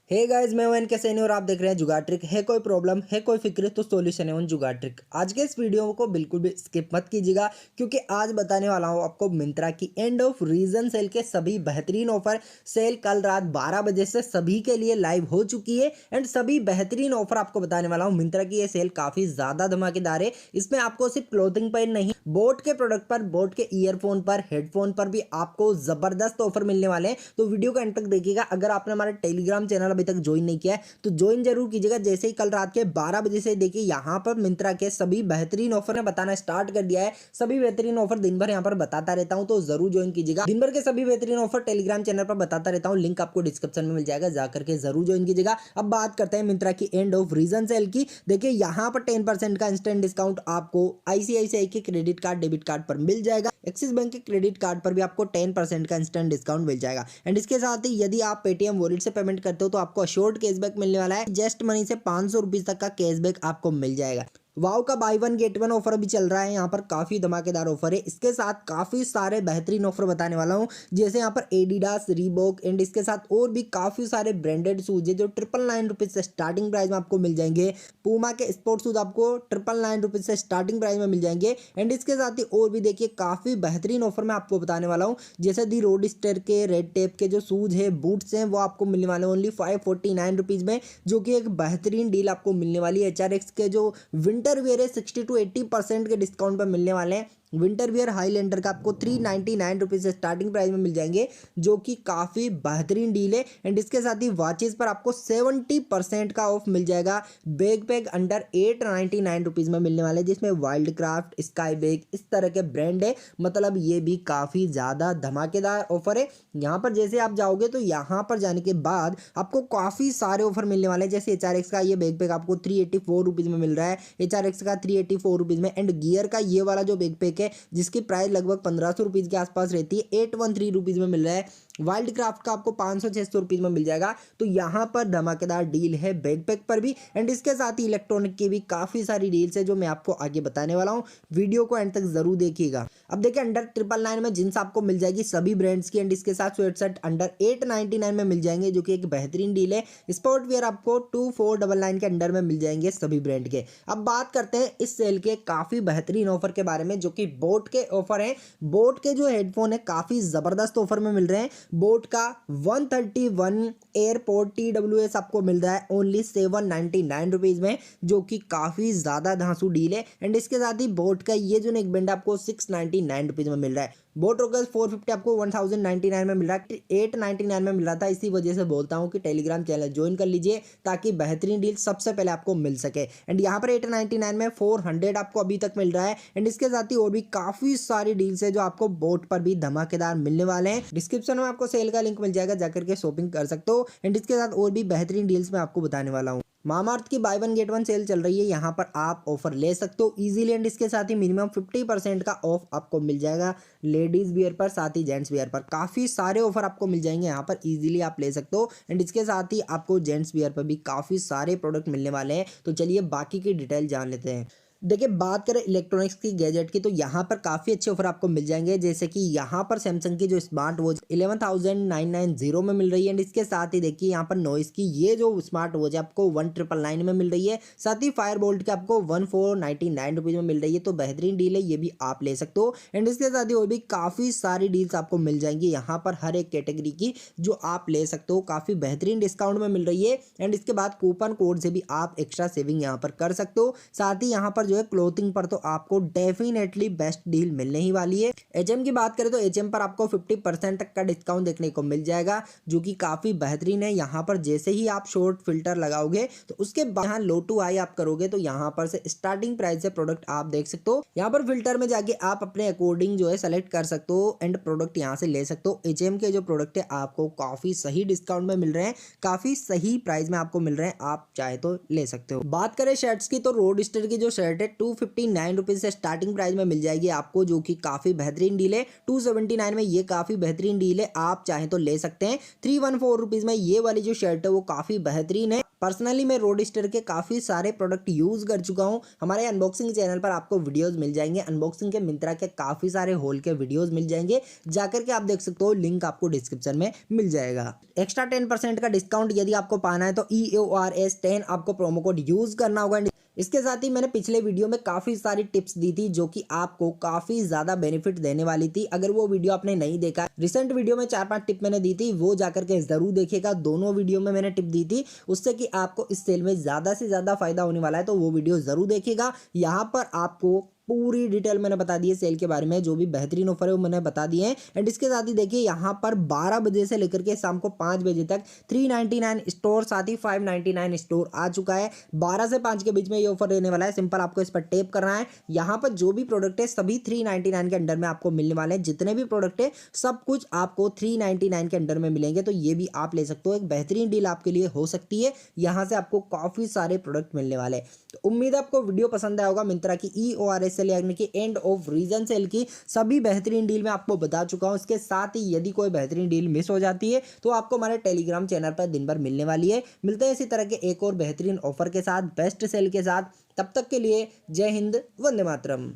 Hey guys, मैं हूं कैसे और आप देख रहे हैं जुगाट्रिक। है कोई प्रॉब्लम, है कोई फिक्र, तो सॉल्यूशन है उन जुगाट्रिक। आज के इस वीडियो को बिल्कुल भी स्किप मत कीजिएगा, क्योंकि आज बताने वाला हूं आपको मिंत्रा की एंड ऑफ रीजन सेल के सभी बेहतरीन ऑफर। सेल कल रात 12 बजे से सभी के लिए लाइव हो चुकी है एंड सभी बेहतरीन ऑफर आपको बताने वाला हूँ। मिंत्रा की ये सेल काफी ज्यादा धमाकेदार है। इसमें आपको सिर्फ क्लोथिंग पर नहीं, बोट के प्रोडक्ट पर, बोट के ईयरफोन पर, हेडफोन पर भी आपको जबरदस्त ऑफर मिलने वाले हैं। तो वीडियो को एंड तक देखिएगा। अगर आपने हमारा टेलीग्राम चैनल अभी तक ज्वाइन नहीं किया है तो ज्वाइन जरूर कीजिएगा। जैसे ही कल रात के 12 बजे से देखिए यहाँ पर मिंत्रा के सभी बेहतरीन ऑफर बताना स्टार्ट कर दिया है। सभी बेहतरीन ऑफर दिन भर यहाँ पर बताता रहता हूँ, तो जरूर ज्वाइन कीजिएगा। दिन भर के सभी बेहतरीन ऑफर टेलीग्राम चैनल पर बताता रहता हूँ, लिंक आपको डिस्क्रिप्शन में मिल जाएगा, जाकर के जरूर ज्वाइन कीजिएगा। अब बात करते हैं मिंत्रा की एंड ऑफ रीजन सेल की। देखिए यहाँ पर 10% का इंस्टेंट डिस्काउंट आपको आईसीआईसीआई के क्रेडिट कार्ड, डेबिट कार्ड पर मिल जाएगा। एक्सिस बैंक के क्रेडिट कार्ड पर भी आपको 10% का इंस्टेंट डिस्काउंट मिल जाएगा। एंड इसके साथ ही यदि आप पेटीएम वॉलेट से पेमेंट करते हो तो आपको अश्योर्ड कैशबैक मिलने वाला है। जस्ट मनी से 500 रुपीज तक का कैशबैक आपको मिल जाएगा। वाव का by one get one offer भी चल रहा है। यहाँ पर काफी धमाकेदार ऑफर है। इसके साथ काफी सारे बेहतरीन ऑफर बताने वाला हूँ, जैसे यहाँ पर एडिडास, रीबॉक एंड इसके साथ और भी काफी सारे ब्रांडेड शूज है जो 999 रुपीज से स्टार्टिंग प्राइस में आपको मिल जाएंगे। पूमा के स्पोर्ट्स शूज आपको 999 रुपीज से स्टार्टिंग प्राइस में मिल जाएंगे। एंड इसके साथ ही और भी देखिए काफी बेहतरीन ऑफर मैं आपको बताने वाला हूँ, जैसे दी रोड स्टेयर के रेड टेप के जो शूज है, बूट्स हैं, वो आपको मिलने वाले ओनली 549 रुपीज में, जो कि एक बेहतरीन डील आपको मिलने वाली है। HRX के जो विंटर वियर है 60 to 80% के डिस्काउंट पर मिलने वाले हैं। विंटर वियर हाईलैंडर का आपको 399 रुपीज से स्टार्टिंग प्राइस में मिल जाएंगे, जो कि काफी बेहतरीन डील है। एंड इसके साथ ही वॉचेस पर आपको 70% का ऑफ मिल जाएगा। बैग पैक अंडर 899 रुपीज में मिलने वाले, जिसमें वाइल्ड क्राफ्ट, स्काई बैग, इस तरह के ब्रांड है। मतलब ये भी काफी ज्यादा धमाकेदार ऑफर है। यहाँ पर जैसे आप जाओगे तो यहाँ पर जाने के बाद आपको काफी सारे ऑफर मिलने वाले हैं। जैसे HRX का ये बैग पैक आपको 384 रुपीज में मिल रहा है, HRX का 384 रुपीज में। एंड गियर का ये वाला जो बैग पैक है जिसकी प्राइस लगभग 1500 रुपीज के आसपास रहती है, 813 रुपीज में मिल रहा है। वाइल्ड क्राफ्ट का आपको 500-600 रुपीज में मिल जाएगा। तो यहाँ पर धमाकेदार डील है बैकपैक पर भी। एंड इसके साथ ही इलेक्ट्रॉनिक की भी काफी सारी डील्स है जो मैं आपको आगे बताने वाला हूँ। वीडियो को एंड तक जरूर देखिएगा। अब देखिए अंडर 999 में जींस आपको मिल जाएगी सभी ब्रांड्स की। एंड इसके साथ स्वेटशर्ट अंडर 899 में मिल जाएंगे, जो कि एक बेहतरीन डील है। स्पोर्ट वेयर आपको 2499 के अंडर में मिल जाएंगे सभी ब्रांड के। अब बात करते हैं इस सेल के काफी बेहतरीन ऑफर के बारे में, जो कि बोट के ऑफर है। बोट के जो हेडफोन है काफी जबरदस्त ऑफर में मिल रहे हैं। बोट का 131 एयरपोर्ट TWS आपको मिल रहा है ओनली 799 रुपीज में, जो कि काफी ज्यादा धांसू डील है। एंड इसके साथ ही बोट का ये जो नेक बैंड आपको 699 रुपीज में मिल रहा है। बोट रोकर्स 450 आपको 1099 में मिल रहा है, 899 में मिल रहा था। इसी वजह से बोलता हूँ कि टेलीग्राम चैनल ज्वाइन कर लीजिए, ताकि बेहतरीन डील सबसे पहले आपको मिल सके। एंड यहाँ पर 899 में 400 आपको अभी तक मिल रहा है। एंड इसके साथ ही और भी काफी सारी डील्स है जो आपको बोट पर भी धमाकेदार मिलने वाले हैं। डिस्क्रिप्शन में आपको सेल का लिंक मिल जाएगा, जाकर के शॉपिंग कर सकते हो। एंड इसके साथ और भी बेहतरीन डील्स मैं आपको बताने वाला हूँ। मामाअर्थ की buy one get one sale चल रही है, यहाँ पर आप ऑफर ले सकते हो इजीली। एंड इसके साथ ही मिनिमम 50% का ऑफ आपको मिल जाएगा लेडीज वियर पर, साथ ही जेंट्स वियर पर। काफी सारे ऑफर आपको मिल जाएंगे यहाँ पर, इजीली आप ले सकते हो। एंड इसके साथ ही आपको जेंट्स वियर पर भी काफी सारे प्रोडक्ट मिलने वाले हैं। तो चलिए बाकी की डिटेल जान लेते हैं। देखिए बात करें इलेक्ट्रॉनिक्स की, गैजेट की, तो यहाँ पर काफ़ी अच्छे ऑफर आपको मिल जाएंगे। जैसे कि यहाँ पर सैमसंग की जो स्मार्ट वॉच 11,990 में मिल रही है। एंड इसके साथ ही देखिए यहाँ पर नॉइस की ये जो स्मार्ट वॉच है आपको 1999 में मिल रही है। साथ ही फायर बोल्ट की आपको 1499 रुपीज़ में मिल रही है। तो बेहतरीन डील है, ये भी आप ले सकते हो। एंड इसके साथ ही और भी काफ़ी सारी डील्स आपको मिल जाएंगी यहाँ पर, हर एक कैटेगरी की, जो आप ले सकते हो। काफ़ी बेहतरीन डिस्काउंट में मिल रही है। एंड इसके बाद कूपन कोड से भी आप एक्स्ट्रा सेविंग यहाँ पर कर सकते हो। साथ ही यहाँ पर जो है क्लोथिंग पर तो आपको डेफिनेटली बेस्ट डील मिलने ही वाली है। HM की बात करें तो HM पर आपको 50% तक का डिस्काउंट देखने को मिल जाएगा, जो कि काफी बेहतरीन है। यहाँ पर जैसे ही आप शॉर्ट फिल्टर लगाओगे तो उसके बाद यहाँ लो टू हाई आप करोगे तो यहाँ पर से स्टार्टिंग प्राइस से प्रोडक्ट आप देख सकते हो। यहाँ पर फिल्टर में जाके आप अपने अकॉर्डिंग जो है सेलेक्ट कर सकते हो एंड प्रोडक्ट यहाँ से ले सकते हो। HM के जो प्रोडक्ट है आपको काफी सही डिस्काउंट में मिल रहे हैं, काफी सही प्राइस में आपको मिल रहे हैं, आप चाहे तो ले सकते हो। बात करें शर्ट्स की, तो रोड स्टेयर की जो शर्ट है 259 रुपीज से स्टार्टिंग प्राइस में मिल जाएगी आपको, जो कि काफी बेहतरीन डील है। 279 में ये काफी बेहतरीन डील है, आप चाहें तो ले सकते हैं। 314 रुपीज में ये वाली जो शर्ट है वो काफी बेहतरीन है। पर्सनली मैं रोडस्टर के काफ़ी सारे प्रोडक्ट यूज़ कर चुका हूँ। हमारे अनबॉक्सिंग चैनल पर आपको वीडियोज़ मिल जाएंगे, अनबॉक्सिंग के मिंत्रा के काफ़ी सारे होल के वीडियोज़ मिल जाएंगे, जाकर के आप देख सकते हो, लिंक आपको डिस्क्रिप्शन में मिल जाएगा। एक्स्ट्रा 10% का डिस्काउंट यदि आपको पाना है तो EORS10 आपको प्रोमो कोड यूज़ करना होगा। इसके साथ ही मैंने पिछले वीडियो में काफ़ी सारी टिप्स दी थी जो कि आपको काफ़ी ज़्यादा बेनिफिट देने वाली थी। अगर वो वीडियो आपने नहीं देखा, रिसेंट वीडियो में 4-5 टिप मैंने दी थी, वो जाकर के ज़रूर देखिएगा। दोनों वीडियो में मैंने टिप दी थी उससे कि आपको इस सेल में ज़्यादा से ज़्यादा फायदा होने वाला है, तो वो वीडियो ज़रूर देखिएगा। यहाँ पर आपको पूरी डिटेल मैंने बता दी है सेल के बारे में, जो भी बेहतरीन ऑफर है वो मैंने बता दिए हैं। एंड इसके साथ ही देखिए यहाँ पर 12 बजे से लेकर के शाम को 5 बजे तक 399 स्टोर, साथ ही 599 स्टोर आ चुका है। 12 से 5 के बीच में ये ऑफर रहने वाला है। सिंपल आपको इस पर टैप करना है। यहाँ पर जो भी प्रोडक्ट है सभी 399 के अंडर में आपको मिलने वाले हैं। जितने भी प्रोडक्ट है सब कुछ आपको 399 के अंडर में मिलेंगे, तो ये भी आप ले सकते हो। एक बेहतरीन डील आपके लिए हो सकती है। यहाँ से आपको काफ़ी सारे प्रोडक्ट मिलने वाले हैं। तो उम्मीद है आपको वीडियो पसंद आया होगा। मिंत्रा की EORS सेल यानी कि एंड ऑफ रीजन सेल की सभी बेहतरीन डील मैं आपको बता चुका हूं। इसके साथ ही यदि कोई बेहतरीन डील मिस हो जाती है तो आपको हमारे टेलीग्राम चैनल पर दिन भर मिलने वाली है। मिलते हैं इसी तरह के एक और बेहतरीन ऑफर के साथ, बेस्ट सेल के साथ। तब तक के लिए जय हिंद, वंदे मातरम।